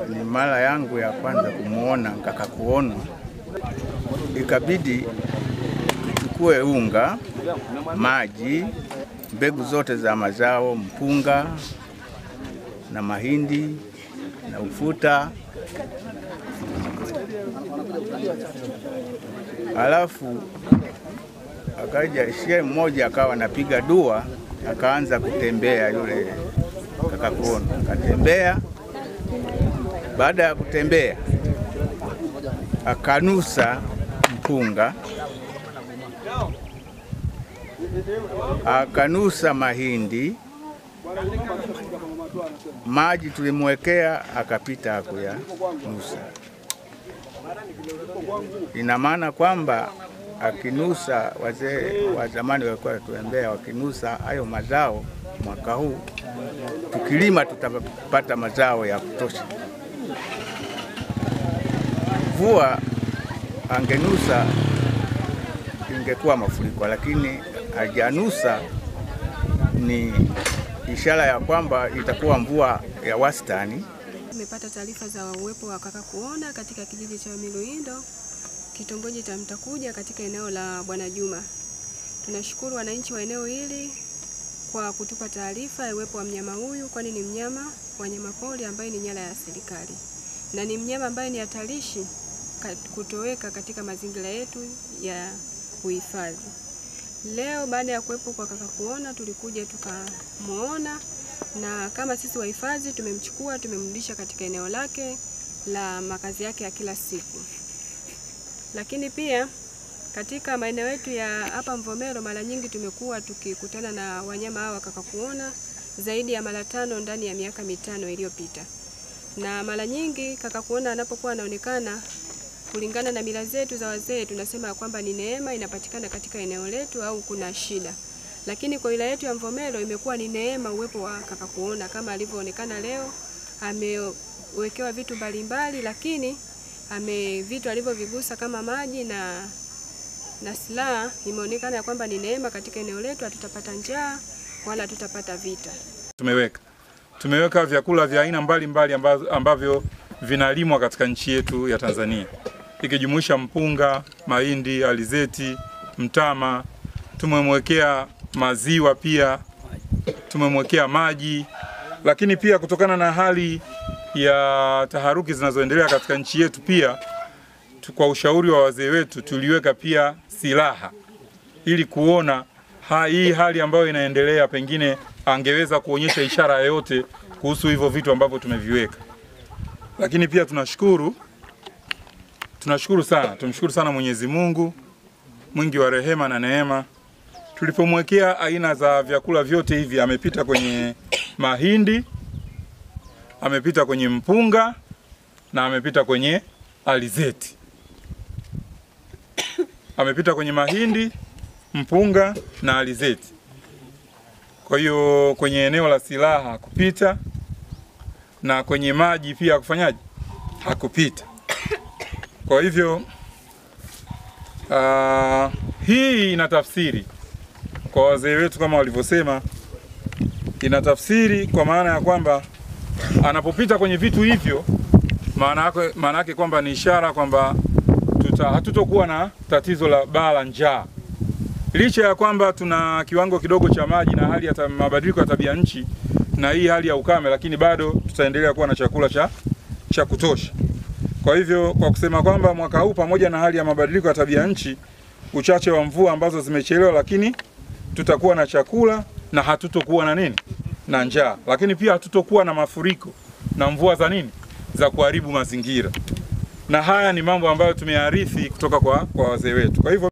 ni mara yangu ya kwanza kumuona kaka kuona, ikabidi tuchukue unga, maji, mbegu zote za mazao, mpunga na mahindi na ufuta. Alafu akaja shehe mmoja akawa anapiga dua, akaanza kutembea yule kaka kuona. Akatembea, baada ya kutembea akanusa mpunga, akanusa mahindi, maji tulimwekea akapita hakuyanusa. Ina maana kwamba akinusa, wazee wa zamani walikuwa tuambia wakinusa hayo mazao, mwaka huu tukilima tutapata mazao ya kutosha. Mvua angenusa ingekuwa mafuriko, lakini hajanusa, ni ishara ya kwamba itakuwa mvua ya wastani. Tumepata taarifa za uwepo wa kaka kuona katika kijiji cha Miluindo, kitongoji cha Mtakuja, katika eneo la Bwana Juma. Tunashukuru wananchi wa eneo hili kwa kutupa taarifa ya uwepo wa mnyama huyu, kwani ni mnyama wa wanyamapori ambaye ni nyara ya serikali na ni mnyama ambaye ni hatarishi kutoweka katika mazingira yetu ya uhifadhi. Leo baada ya kuwepo kwa kaka kuona, tulikuja tukamuona, na kama sisi wahifadhi tumemchukua, tumemrudisha katika eneo lake la makazi yake ya kila siku. Lakini pia katika maeneo yetu ya hapa Mvomero, mara nyingi tumekuwa tukikutana na wanyama hawa kaka kuona zaidi ya mara 5 ndani ya miaka 5 iliyopita. Na mara nyingi kaka kuona anapokuwa anaonekana, kulingana na mila zetu za wazee, tunasema kwamba ni neema inapatikana katika eneo letu au kuna shida. Lakini kwa wilaya yetu ya Mvomero imekuwa ni neema uwepo wa kaka kuona, kama alivyoonekana leo. Amewekewa vitu mbalimbali, lakini vitu alivyovigusa kama maji na silaha, imeonekana kwamba ni neema katika eneo letu. Hatutapata njaa wala tutapata vita. Tumeweka vyakula vya aina mbalimbali ambavyo vinalimwa katika nchi yetu ya Tanzania, ikijumuisha mpunga, mahindi, alizeti, mtama. Tumemwekea maziwa, pia tumemwekea maji. Lakini pia kutokana na hali ya taharuki zinazoendelea katika nchi yetu, pia kwa ushauri wa wazee wetu tuliweka pia silaha ili kuona hii hali ambayo inaendelea, pengine angeweza kuonyesha ishara yoyote kuhusu hivyo vitu ambavyo tumeviweka. Lakini pia tunashukuru sana Mwenyezi Mungu mwingi wa rehema na neema. Tulipomwekea aina za vyakula vyote hivi, amepita kwenye mahindi, amepita kwenye mpunga na amepita kwenye alizeti. Amepita kwenye mahindi, mpunga na alizeti. Kwa hiyo kwenye eneo la silaha hakupita, na kwenye maji pia kufanyaje? Hakupita. Kwa hivyo hii inatafsiri kwa wazee wetu kama walivyosema, inatafsiri kwa maana ya kwamba anapopita kwenye vitu hivyo, maana yake kwamba ni ishara kwamba hatutokuwa na tatizo la baa la njaa. Licha ya kwamba tuna kiwango kidogo cha maji na hali ya mabadiliko ya tabia nchi na hii hali ya ukame, lakini bado tutaendelea kuwa na chakula cha kutosha. Kwa hivyo kwa kusema kwamba mwaka huu pamoja na hali ya mabadiliko ya tabia nchi, uchache wa mvua ambazo zimechelewa, lakini tutakuwa na chakula na hatutokuwa na njaa. Lakini pia hatutokuwa na mafuriko na mvua za kuharibu mazingira. Na haya ni mambo ambayo tumearithi kutoka kwa wazee wetu. Kwa hivyo